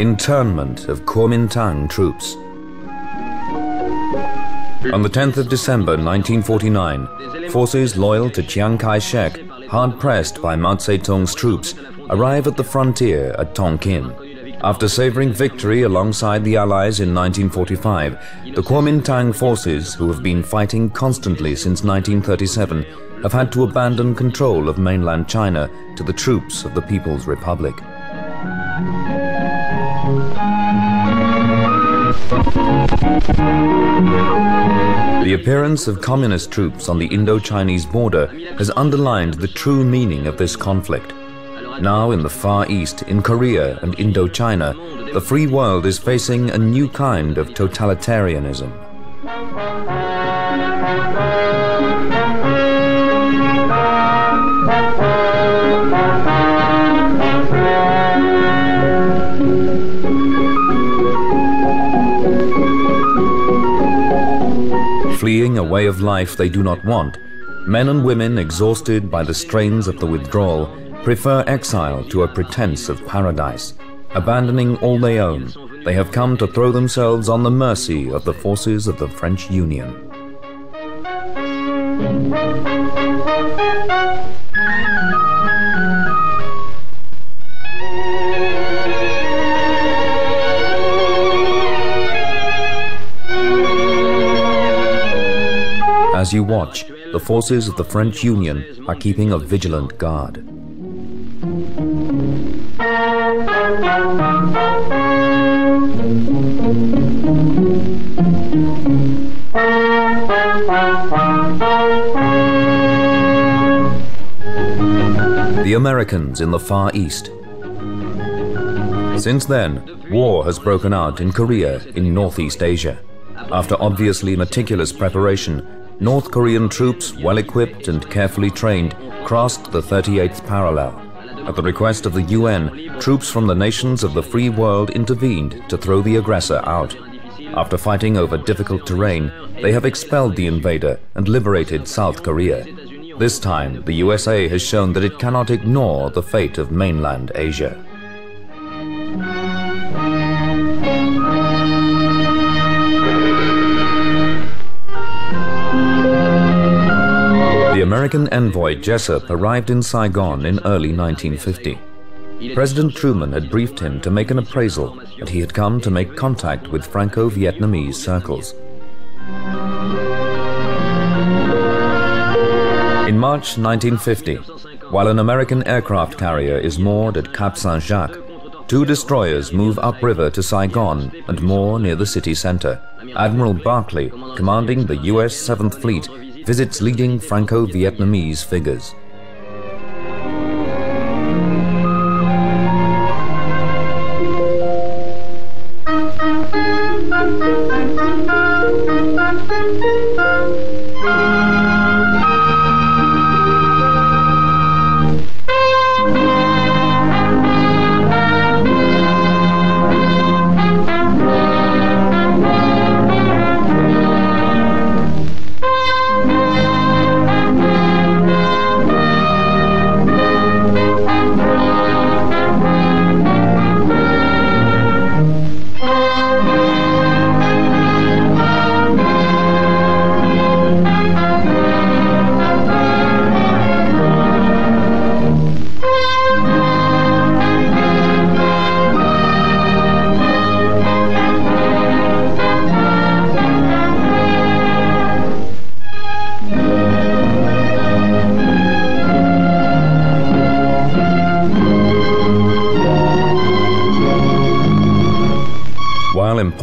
Internment of Kuomintang troops. On the 10th of December 1949, forces loyal to Chiang Kai-shek, hard-pressed by Mao Zedong's troops, arrive at the frontier at Tonkin. After savoring victory alongside the Allies in 1945, the Kuomintang forces, who have been fighting constantly since 1937, have had to abandon control of mainland China to the troops of the People's Republic. The appearance of communist troops on the Indo-Chinese border has underlined the true meaning of this conflict. Now in the Far East, in Korea and Indochina, the free world is facing a new kind of totalitarianism. Fleeing a way of life they do not want, men and women exhausted by the strains of the withdrawal prefer exile to a pretense of paradise. Abandoning all they own, they have come to throw themselves on the mercy of the forces of the French Union. As you watch, the forces of the French Union are keeping a vigilant guard. The Americans in the Far East. Since then, war has broken out in Korea in Northeast Asia. After obviously meticulous preparation, North Korean troops, well-equipped and carefully trained, crossed the 38th parallel. At the request of the UN, troops from the nations of the free world intervened to throw the aggressor out. After fighting over difficult terrain, they have expelled the invader and liberated South Korea. This time, the USA has shown that it cannot ignore the fate of mainland Asia. The American envoy Jessup arrived in Saigon in early 1950. President Truman had briefed him to make an appraisal that he had come to make contact with Franco-Vietnamese circles. In March 1950, while an American aircraft carrier is moored at Cap Saint-Jacques, two destroyers move upriver to Saigon and moor near the city center. Admiral Barclay, commanding the US 7th Fleet, visits leading Franco-Vietnamese figures.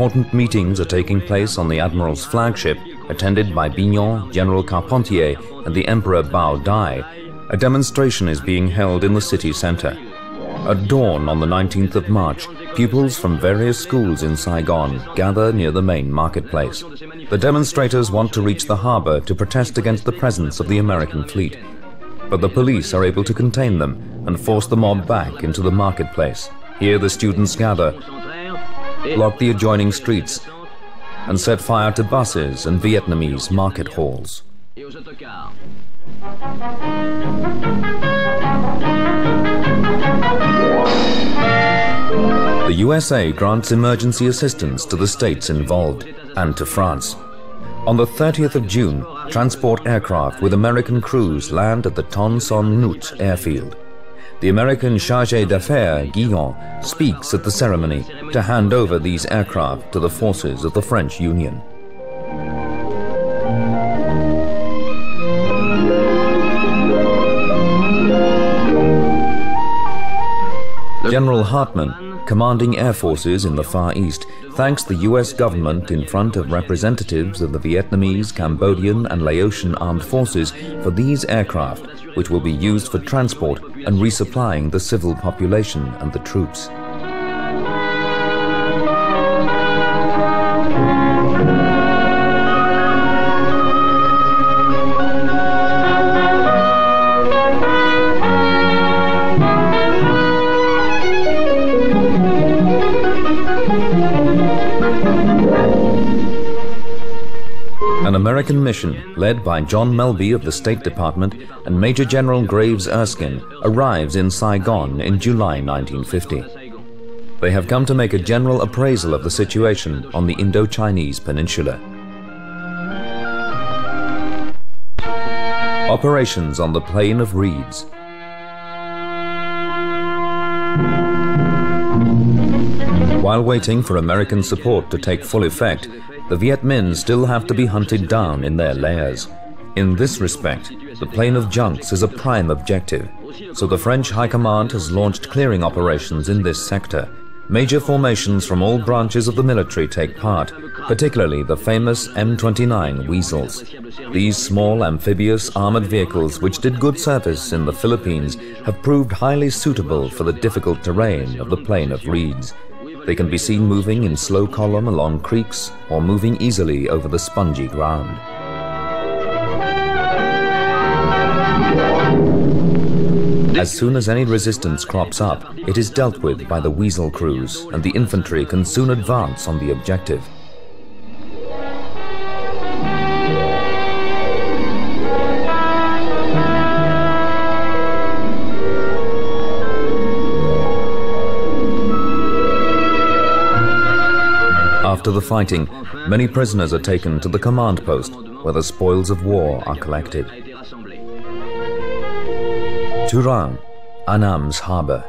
Important meetings are taking place on the Admiral's flagship, attended by Bignon, General Carpentier, and the Emperor Bao Dai. A demonstration is being held in the city center. At dawn on the 19th of March, pupils from various schools in Saigon gather near the main marketplace. The demonstrators want to reach the harbor to protest against the presence of the American fleet. But the police are able to contain them and force the mob back into the marketplace. Here the students gather, block the adjoining streets, and set fire to buses and Vietnamese market halls. The USA grants emergency assistance to the states involved and to France. On the 30th of June, transport aircraft with American crews land at the Ton Son Nhut airfield. The American chargé d'affaires, Guillon, speaks at the ceremony to hand over these aircraft to the forces of the French Union. General Hartmann, commanding air forces in the Far East, thanks the US government in front of representatives of the Vietnamese, Cambodian and Laotian armed forces for these aircraft, which will be used for transport and resupplying the civil population and the troops. An American mission, led by John Melby of the State Department and Major General Graves Erskine, arrives in Saigon in July 1950. They have come to make a general appraisal of the situation on the Indo-Chinese peninsula. Operations on the Plain of Reeds. While waiting for American support to take full effect, the Viet Minh still have to be hunted down in their lairs. In this respect, the Plain of Junks is a prime objective, so the French High Command has launched clearing operations in this sector. Major formations from all branches of the military take part, particularly the famous M29 Weasels. These small amphibious armored vehicles, which did good service in the Philippines, have proved highly suitable for the difficult terrain of the Plain of Reeds. They can be seen moving in slow column along creeks or moving easily over the spongy ground. As soon as any resistance crops up, it is dealt with by the Weasel crews, and the infantry can soon advance on the objective. After the fighting, many prisoners are taken to the command post, where the spoils of war are collected. Turan, Annam's harbour.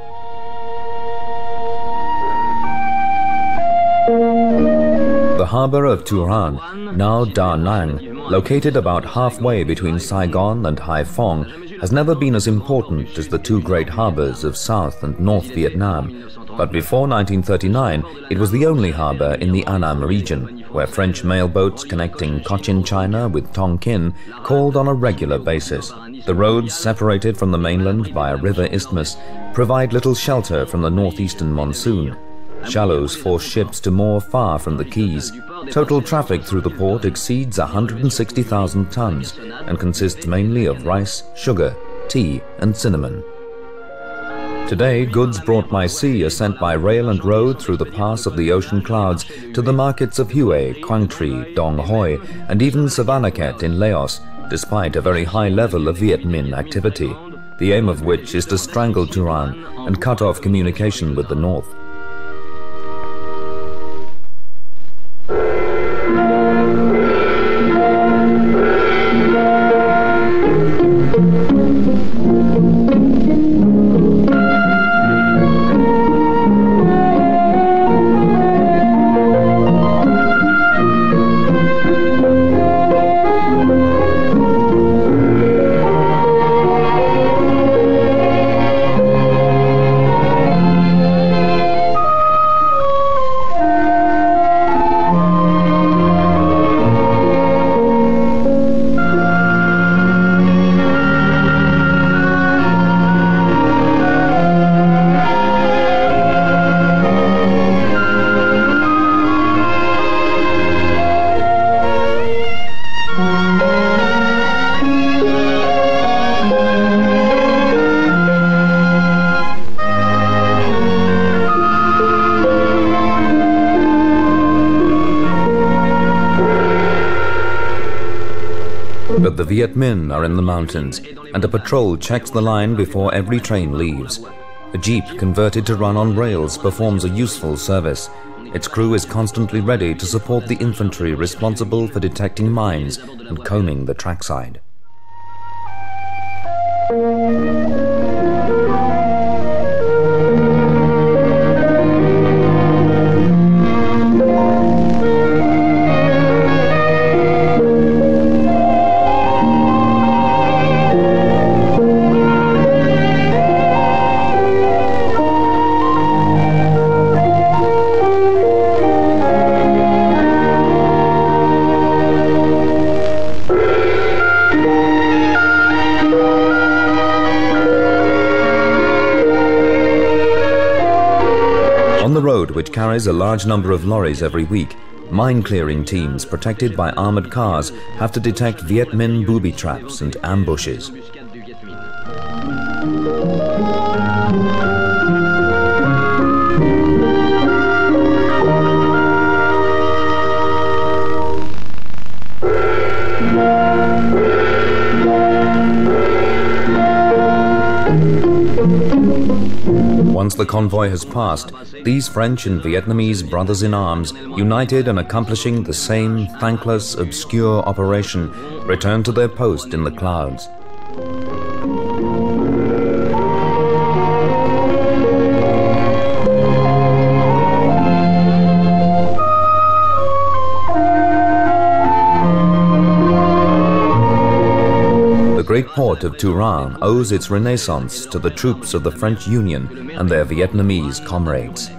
The harbour of Turan, now Da Nang, located about halfway between Saigon and Haiphong, has never been as important as the two great harbours of South and North Vietnam. But before 1939, it was the only harbour in the Annam region, where French mail boats connecting Cochin China with Tonkin called on a regular basis. The roads, separated from the mainland by a river isthmus, provide little shelter from the northeastern monsoon. Shallows force ships to moor far from the quays. Total traffic through the port exceeds 160,000 tons and consists mainly of rice, sugar, tea and cinnamon. Today, goods brought by sea are sent by rail and road through the pass of the ocean clouds to the markets of Hue, Quang Tri, Dong Hoi, and even Savannakhet in Laos, despite a very high level of Viet Minh activity, the aim of which is to strangle Turan and cut off communication with the north. But the Viet Minh are in the mountains, and a patrol checks the line before every train leaves. A jeep converted to run on rails performs a useful service. Its crew is constantly ready to support the infantry responsible for detecting mines and combing the trackside. On the road, which carries a large number of lorries every week, mine-clearing teams protected by armored cars have to detect Viet Minh booby traps and ambushes. Once the convoy has passed, these French and Vietnamese brothers-in-arms, united in accomplishing the same thankless, obscure operation, return to their post in the clouds. The great port of Turan owes its renaissance to the troops of the French Union and their Vietnamese comrades.